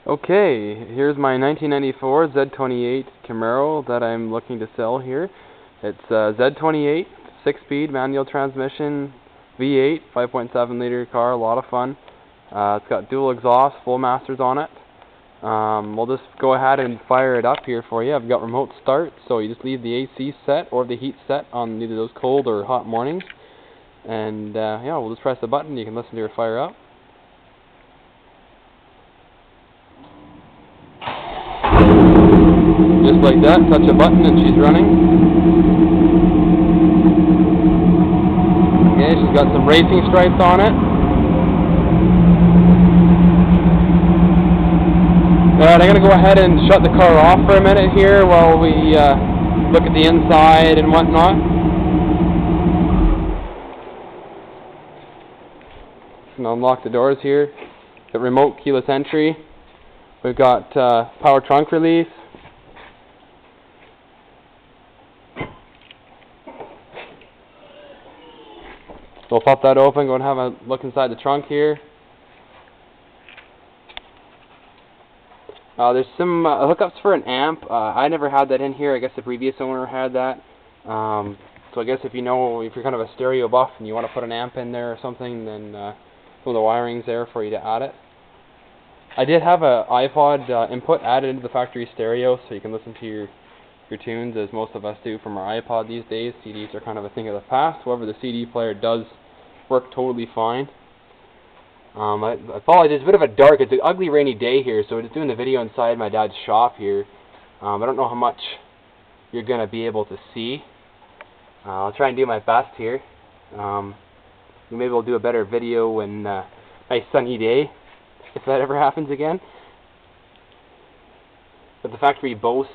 Okay, here's my 1994 Z28 Camaro that I'm looking to sell here. It's a Z28, 6-speed manual transmission, V8, 5.7 liter car, a lot of fun. It's got dual exhaust, full masters on it. We'll just go ahead and fire it up here for you. I've got remote start, so you just leave the AC set or the heat set on either those cold or hot mornings. And yeah, we'll just press the button, you can listen to her fire up. Just like that, touch a button and she's running. Okay, she's got some racing stripes on it. Alright, I'm going to go ahead and shut the car off for a minute here while we look at the inside and whatnot. And unlock the doors here. Got remote keyless entry. We've got power trunk release. So we'll pop that open, go and have a look inside the trunk here. There's some hookups for an amp. I never had that in here. I guess the previous owner had that. So I guess if you're kind of a stereo buff and you want to put an amp in there or something, then some of the wiring's there for you to add it. I did have a iPod input added into the factory stereo, so you can listen to your tunes as most of us do from our iPod these days. CDs are kind of a thing of the past. However, the CD player does work totally fine. I apologize, it's a bit of a dark, it's an ugly rainy day here, so we're just doing the video inside my dad's shop here. I don't know how much you're going to be able to see. I'll try and do my best here. Maybe we'll do a better video when nice sunny day, if that ever happens again. But the factory Bose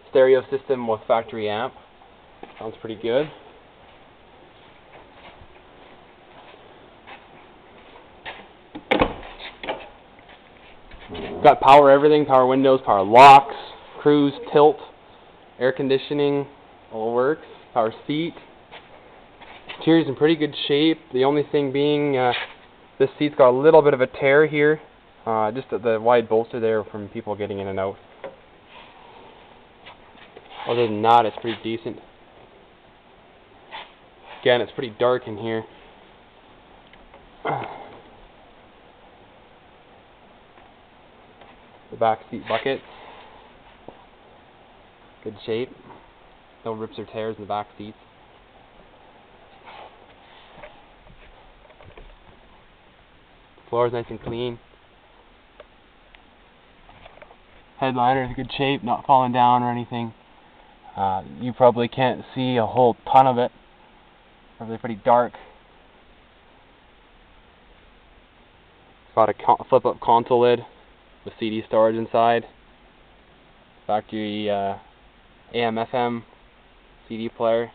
stereo system with factory amp sounds pretty good. Got power everything, power windows, power locks, cruise, tilt, air conditioning, all works, power seat. Interior's in pretty good shape. The only thing being this seat's got a little bit of a tear here, just at the wide bolster there from people getting in and out. Other than that, it's pretty decent. Again, it's pretty dark in here. The back seat buckets, good shape, no rips or tears in the back seats. The floor is nice and clean. Headliner is in good shape, not falling down or anything. You probably can't see a whole ton of it. Probably pretty dark. Got a flip-up console lid with CD storage inside. Factory AM/FM CD player.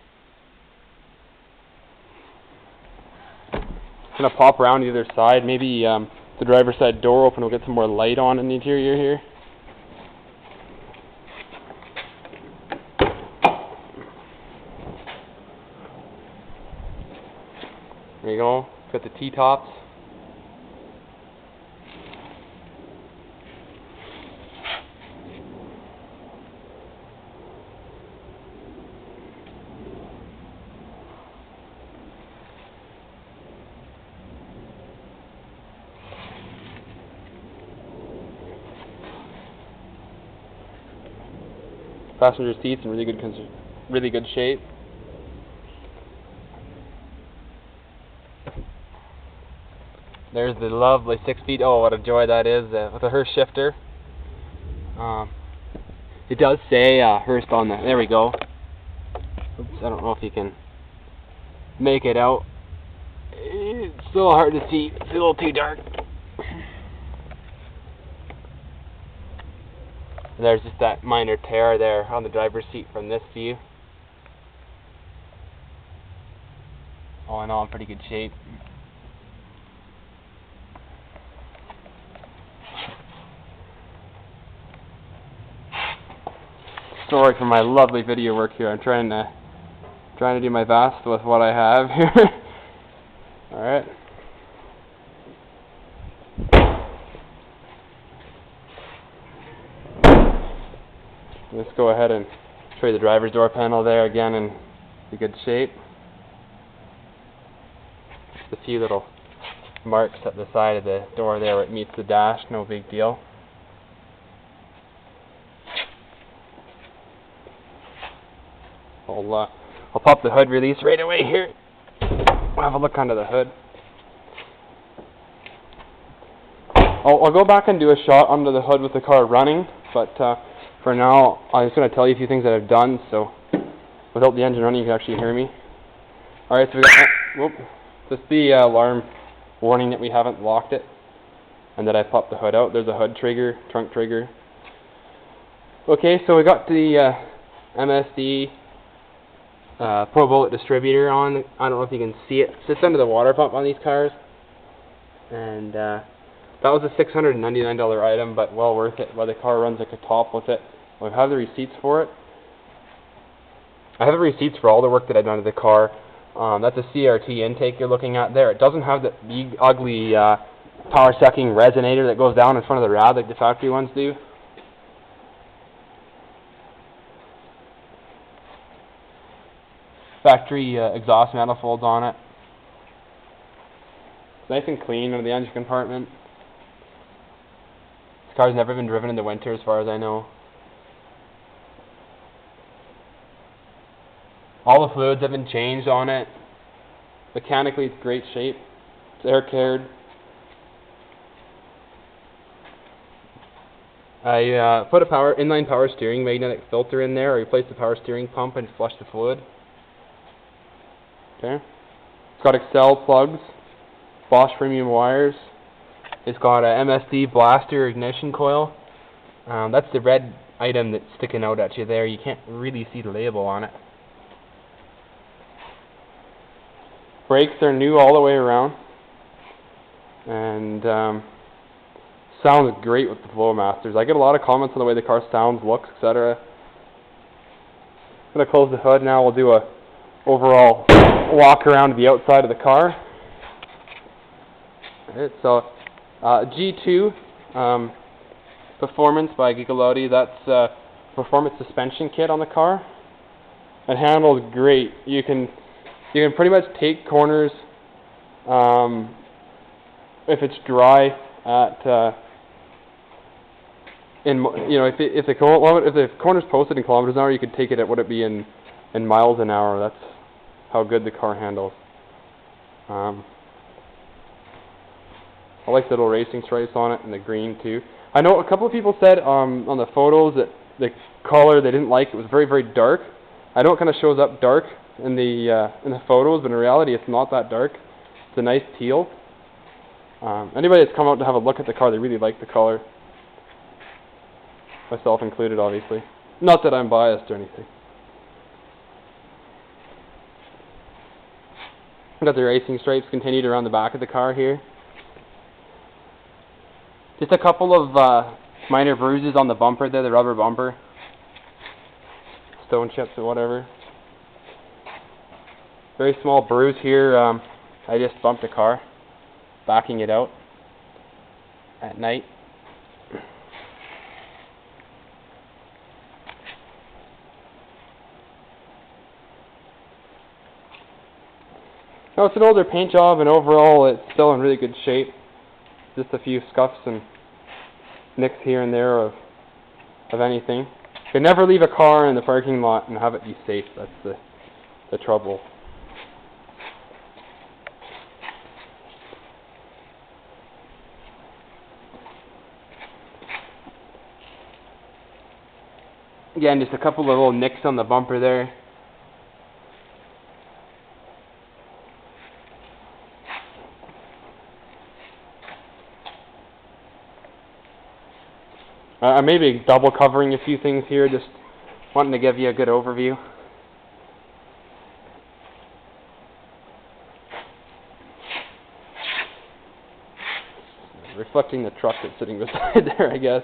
Gonna pop around the other side. Maybe the driver's side door open will get some more light on in the interior here. There you go. Got the T-tops. Passenger seats in really good shape. There's the lovely 6-speed. Oh, what a joy that is with a Hurst shifter. It does say Hurst on the. There we go. Oops, I don't know if you can make it out. It's so hard to see. It's a little too dark. There's just that minor tear there on the driver's seat from this view. All in all, in pretty good shape. Sorry for my lovely video work here. I'm trying to do my best with what I have here. All right. Let's go ahead and show you the driver's door panel there again in good shape. Just a few little marks at the side of the door there where it meets the dash, no big deal. I'll pop the hood release right away here. We'll have a look under the hood. I'll go back and do a shot under the hood with the car running, but for now I'm just going to tell you a few things that I've done, so without the engine running you can actually hear me. Alright, so we got just the alarm warning that we haven't locked it and that I popped the hood out. There's a hood trigger, trunk trigger. Okay, so we got the MSD Pro Bullet distributor on. I don't know if you can see it. It's just under the water pump on these cars. And that was a $699 item, but well worth it. Well, the car runs like a top with it. I have the receipts for it. I have the receipts for all the work that I've done to the car. That's a CRT intake you're looking at there. It doesn't have the big, ugly power-sucking resonator that goes down in front of the rad like the factory ones do. Factory exhaust manifolds on it. It's nice and clean under the engine compartment. This car's never been driven in the winter as far as I know. All the fluids have been changed on it. Mechanically it's great shape. It's air cared. I put a inline power steering magnetic filter in there. I replaced the power steering pump and flushed the fluid. Okay. It's got Excel plugs, Bosch premium wires. It's got a MSD blaster ignition coil. That's the red item that's sticking out at you there. You can't really see the label on it. Brakes are new all the way around. And sounds great with the Flowmasters. I get a lot of comments on the way the car sounds, looks, etc. I'm going to close the hood now. We'll do a overall walk around the outside of the car. Alright, so G2 Performance by Gigalotti. That's a performance suspension kit on the car. It handles great. You can pretty much take corners if it's dry at if the corner's posted in kilometers an hour, you could take it at what it be in miles an hour. That's how good the car handles. I like the little racing stripes on it and the green too. I know a couple of people said on the photos that the color they didn't like. It was very, very dark. I know it kind of shows up dark in the photos, but in reality it's not that dark. It's a nice teal. Anybody that's come out to have a look at the car, they really like the color. Myself included, obviously. Not that I'm biased or anything. We've got the racing stripes continued around the back of the car here. Just a couple of minor bruises on the bumper there, the rubber bumper. Stone chips or whatever. Very small bruise here. I just bumped the car, backing it out at night. No, it's an older paint job, and overall it's still in really good shape. Just a few scuffs and nicks here and there of anything. You can never leave a car in the parking lot and have it be safe. That's the trouble. Again, just a couple of little nicks on the bumper there. I may be double covering a few things here, just wanting to give you a good overview. Reflecting the truck that's sitting beside there, I guess.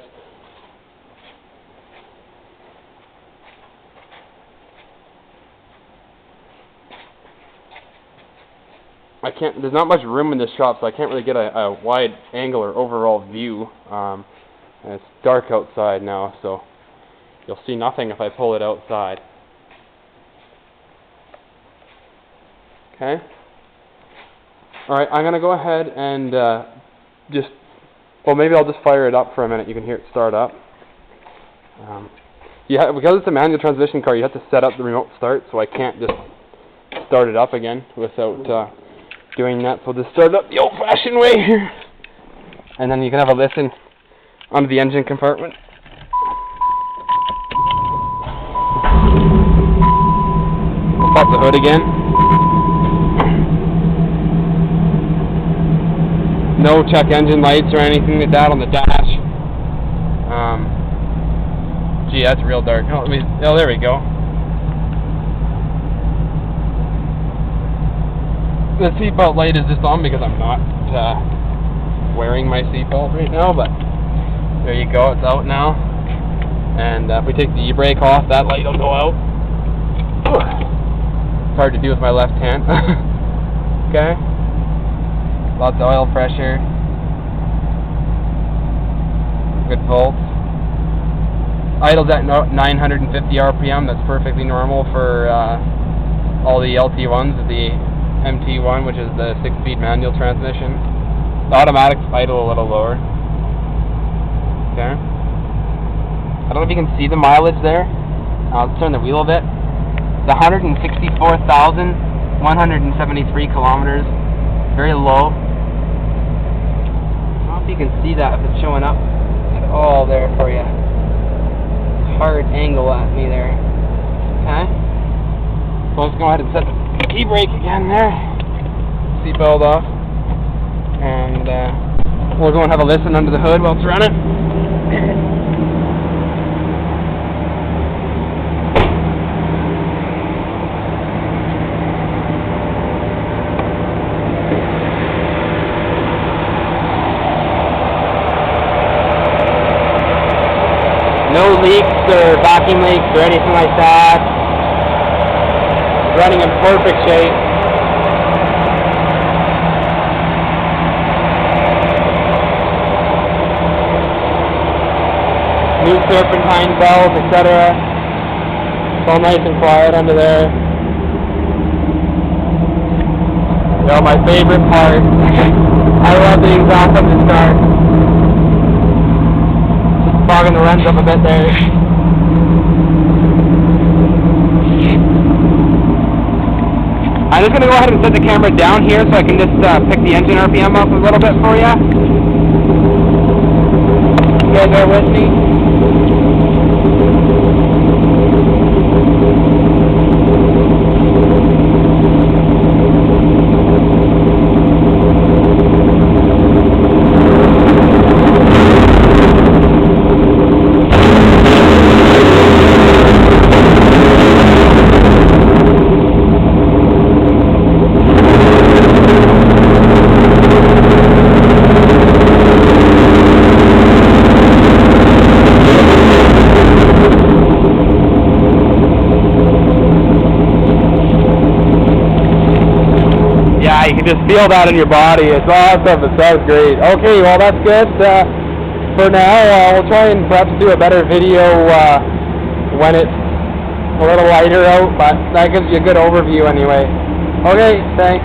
There's not much room in this shop, so I can't really get a wide angle or overall view. And it's dark outside now, so you'll see nothing if I pull it outside. Okay? Alright, I'm going to go ahead and well, maybe I'll just fire it up for a minute. You can hear it start up. Because it's a manual transmission car, you have to set up the remote start, so I can't just start it up again without doing that. So just start it up the old-fashioned way here. And then you can have a listen onto the engine compartment. I'll pop the hood again. No check engine lights or anything like that on the dash. Gee, that's real dark. Oh, there we go. The seatbelt light is just on because I'm not wearing my seatbelt right now, but there you go, it's out now. And if we take the e-brake off, that light will go out. It's hard to do with my left hand. Okay. Lots of oil pressure. Good volts. Idles at 950 RPM. That's perfectly normal for all the LT1s. The MT1, which is the 6-speed manual transmission. The automatics idle a little lower. Okay. I don't know if you can see the mileage there. I'll turn the wheel a bit. It's 164,173 kilometers. Very low. I don't know if you can see that, if it's showing up at all there for you. Hard angle at me there. Okay. So let's go ahead and set the e-brake again there. Seatbelt off. And we'll go and have a listen under the hood while it's running. No leaks or vacuum leaks or anything like that. Running in perfect shape. New serpentine bells, etc. It's all nice and quiet under there. You know, my favorite part. I love the exhaust on this car. Fogging the lens up a bit there. I'm just going to go ahead and set the camera down here so I can just pick the engine RPM up a little bit for you. You guys are with me? You can just feel that in your body. It's awesome. It sounds great. Okay, well that's good. For now, we'll try and perhaps do a better video when it's a little lighter out, but that gives you a good overview anyway. Okay, thanks.